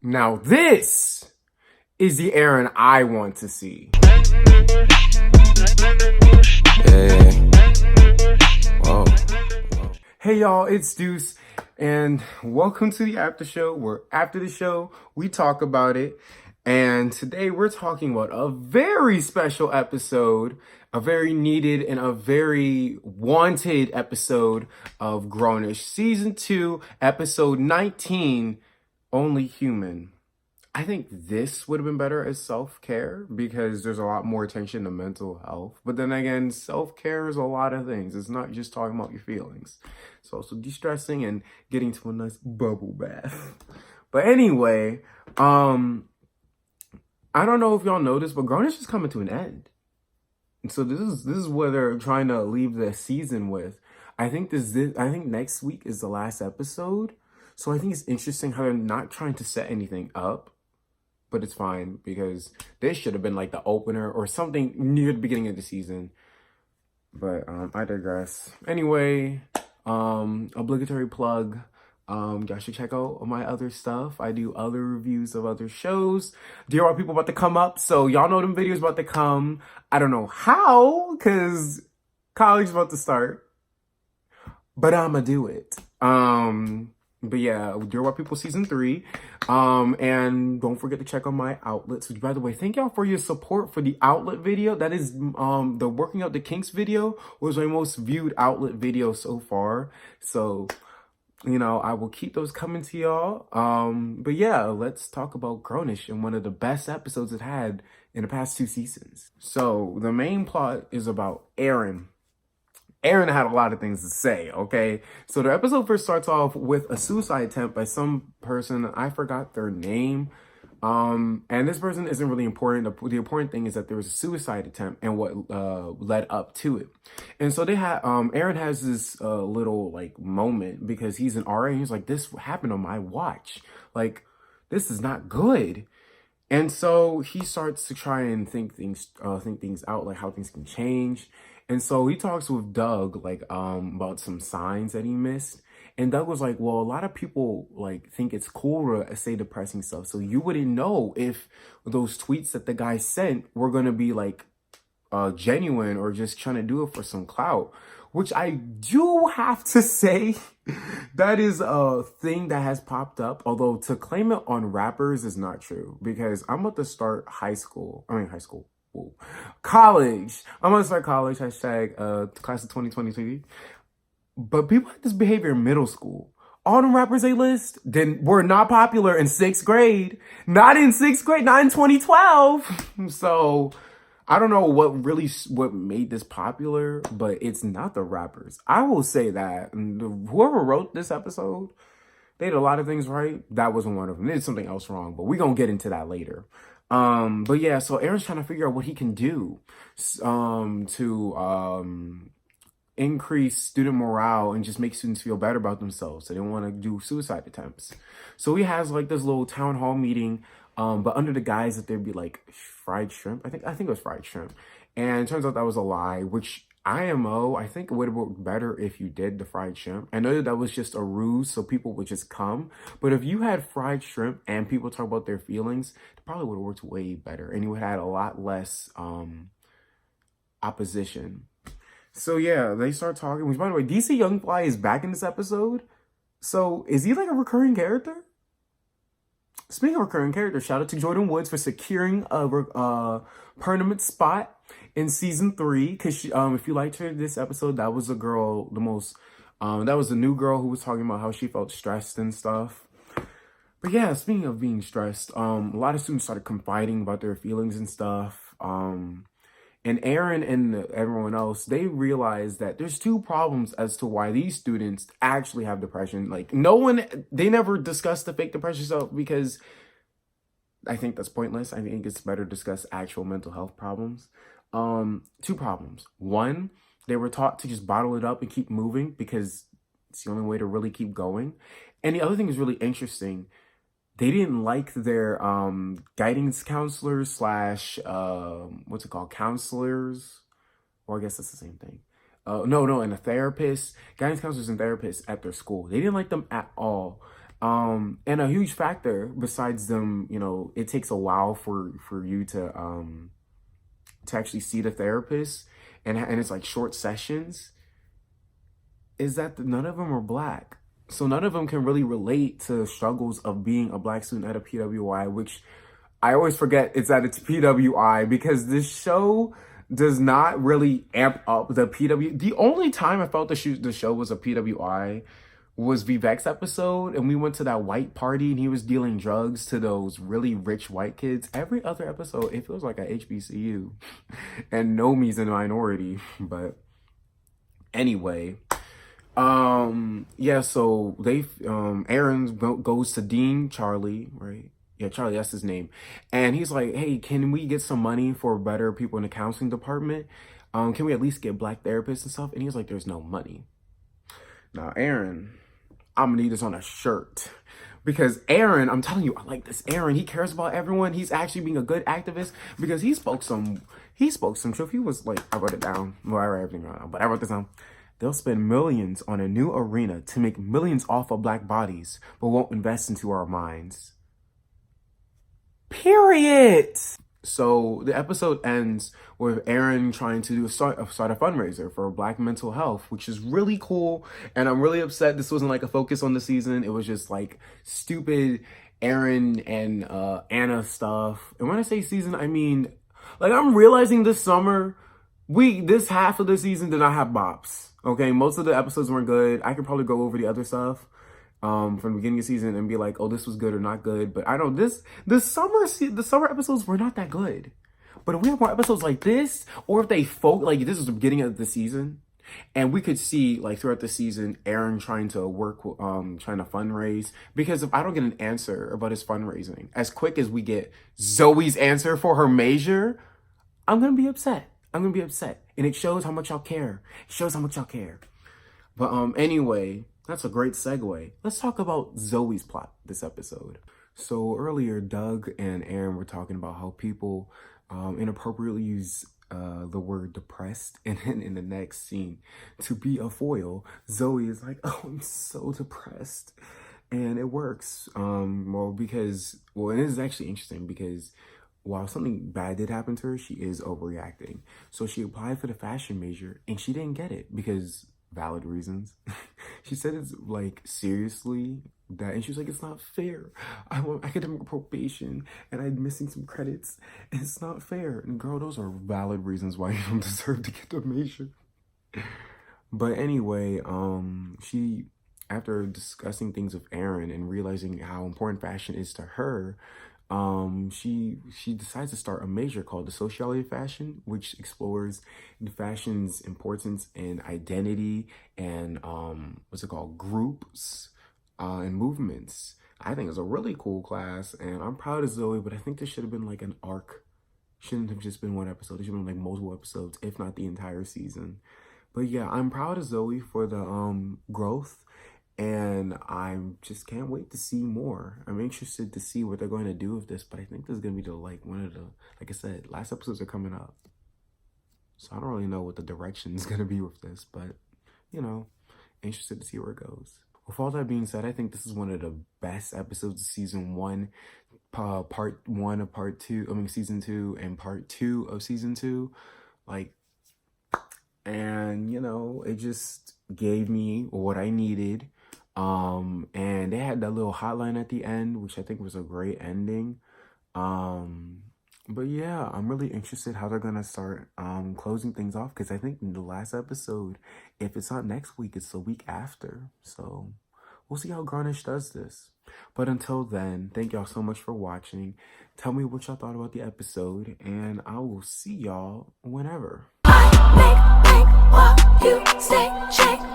Now this is the Aaron I want to see. Hey, whoa. Hey y'all, it's Deuce, and welcome to the After Show, where after the show, we talk about it. And today we're talking about a very special episode, a very needed and a very wanted episode of Grownish. Season 2, episode 19, Only Human. I think this would have been better as self-care because there's a lot more attention to mental health. But then again, self-care is a lot of things. It's not just talking about your feelings. It's also de-stressing and getting to a nice bubble bath. But anyway, I don't know if y'all noticed, but Grownish is coming to an end. And so this is what they're trying to leave the season with. I think next week is the last episode. So I think it's interesting how they're not trying to set anything up. But it's fine because this should have been like the opener or something near the beginning of the season. But I digress. Anyway, obligatory plug. Y'all should check out my other stuff. I do other reviews of other shows. Dear White People about to come up. So y'all know them videos about to come. I don't know how, because college is about to start. But I'ma do it. But yeah, Dear White People Season 3. And don't forget to check on my outlets. Which, by the way, thank y'all for your support for the outlet video. That is, the Working Out the Kinks video was my most viewed outlet video so far. So, you know, I will keep those coming to y'all. But yeah, let's talk about Grownish and one of the best episodes it had in the past 2 seasons. So the main plot is about Aaron. Aaron had a lot of things to say, okay? So the episode first starts off with a suicide attempt by some person. I forgot their name. And this person isn't really important. The important thing is that there was a suicide attempt and what led up to it. And so they had Aaron has this little like moment because he's an RA and he's like, this happened on my watch. Like, this is not good. And so he starts to try and think things out, like how things can change. And so he talks with Doug, like, about some signs that he missed. And Doug was like, well, a lot of people, like, think it's cool to say depressing stuff. So you wouldn't know if those tweets that the guy sent were going to be, like, genuine or just trying to do it for some clout. Which I do have to say, that is a thing that has popped up. Although to claim it on rappers is not true. Because I'm about to start college. I'm gonna start college, hashtag class of 2023. But people had this behavior in middle school. All the rappers they list then were not popular in 6th grade. Not in 6th grade, not in 2012. So I don't know what made this popular, but it's not the rappers. I will say that whoever wrote this episode, they did a lot of things right. That wasn't one of them. They did something else wrong, but we're gonna get into that later. But yeah, so Aaron's trying to figure out what he can do to increase student morale and just make students feel better about themselves. So they don't want to do suicide attempts. So he has like this little town hall meeting, but under the guise that there'd be like fried shrimp. I think it was fried shrimp. And it turns out that was a lie, which I think it would have worked better if you did the fried shrimp. I know that was just a ruse so people would just come. But if you had fried shrimp and people talk about their feelings, it probably would have worked way better. And you would have had a lot less opposition. So yeah, they start talking. Which, by the way, DC Youngfly is back in this episode. So is he like a recurring character? Speaking of recurring characters, shout out to Jordyn Woods for securing a permanent spot in season 3. Because if you liked her this episode, that was the girl, that was the new girl who was talking about how she felt stressed and stuff. But yeah, speaking of being stressed, a lot of students started confiding about their feelings and stuff. And Aaron and everyone else, they realized that there's 2 problems as to why these students actually have depression. Like, they never discussed the fake depression stuff because I think that's pointless. I think it's better to discuss actual mental health problems. 2 problems. 1, they were taught to just bottle it up and keep moving because it's the only way to really keep going. And the other thing is really interesting. They didn't like their guidance counselors slash counselors, or I guess that's the same thing. And a therapist, guidance counselors and therapists at their school. They didn't like them at all. And a huge factor besides them, it takes a while for you to actually see the therapist, and it's like short sessions, is that none of them are black. So none of them can really relate to struggles of being a black student at a PWI, which I always forget it's at its PWI, because this show does not really amp up the PW. The only time I felt the show was a PWI was Vivek's episode, and we went to that white party and he was dealing drugs to those really rich white kids. Every other episode, it feels like a HBCU. And Nomi's a minority. But anyway, yeah, so Aaron goes to Dean Charlie, right? Yeah, Charlie, that's his name. And he's like, hey, can we get some money for better people in the counseling department? Can we at least get black therapists and stuff? And he's like, there's no money. Now, Aaron, I'm gonna need this on a shirt. Because Aaron, I'm telling you, I like this Aaron. He cares about everyone. He's actually being a good activist, because he spoke some truth. He was like, I wrote it down. Well, I wrote everything down, but I wrote this down. They'll spend millions on a new arena to make millions off of black bodies, but won't invest into our minds. Period. So the episode ends with Aaron trying to start a fundraiser for black mental health, which is really cool. And I'm really upset this wasn't like a focus on the season. It was just like stupid Aaron and Anna stuff. And when I say season, I mean, like, I'm realizing this summer, this half of the season did not have bops. Okay, most of the episodes weren't good. I could probably go over the other stuff from the beginning of the season and be like, oh, this was good or not good. But I know the summer episodes were not that good. But if we have more episodes like this, or if they like this was the beginning of the season, and we could see like throughout the season Aaron trying to work, trying to fundraise, because if I don't get an answer about his fundraising as quick as we get Zoe's answer for her major, I'm gonna be upset. And it shows how much y'all care. But anyway, that's a great segue. Let's talk about Zoe's plot this episode. So earlier, Doug and Aaron were talking about how people inappropriately use the word depressed, and then in the next scene, to be a foil, Zoe is like, oh, I'm so depressed. And it works. And it is actually interesting because while something bad did happen to her, she is overreacting. So she applied for the fashion major and she didn't get it because valid reasons. She said it's like seriously that, and she was like, it's not fair. I want academic probation and I'm missing some credits. And it's not fair. And girl, those are valid reasons why you don't deserve to get the major. But anyway, she, after discussing things with Aaron and realizing how important fashion is to her, she decides to start a major called the Sociology of Fashion, which explores the fashion's importance in identity and groups and movements. I think it's a really cool class, and I'm proud of Zoe, but I think this should have been like an arc. Shouldn't have just been one episode. It should have been like multiple episodes, if not the entire season. But yeah, I'm proud of Zoe for the growth. And I just can't wait to see more. I'm interested to see what they're going to do with this, but I think this is going to be like I said, last episodes are coming up. So I don't really know what the direction is going to be with this, but, interested to see where it goes. With all that being said, I think this is one of the best episodes of season 1, part 1 of part 2, season 2, and part 2 of season 2. And, it just gave me what I needed. And they had that little hotline at the end, which I think was a great ending. But yeah, I'm really interested how they're gonna start closing things off, because I think in the last episode, if it's not next week, it's the week after. So we'll see how Garnish does this. But until then, thank y'all so much for watching. Tell me what y'all thought about the episode, and I will see y'all whenever. I make while you stay, shake.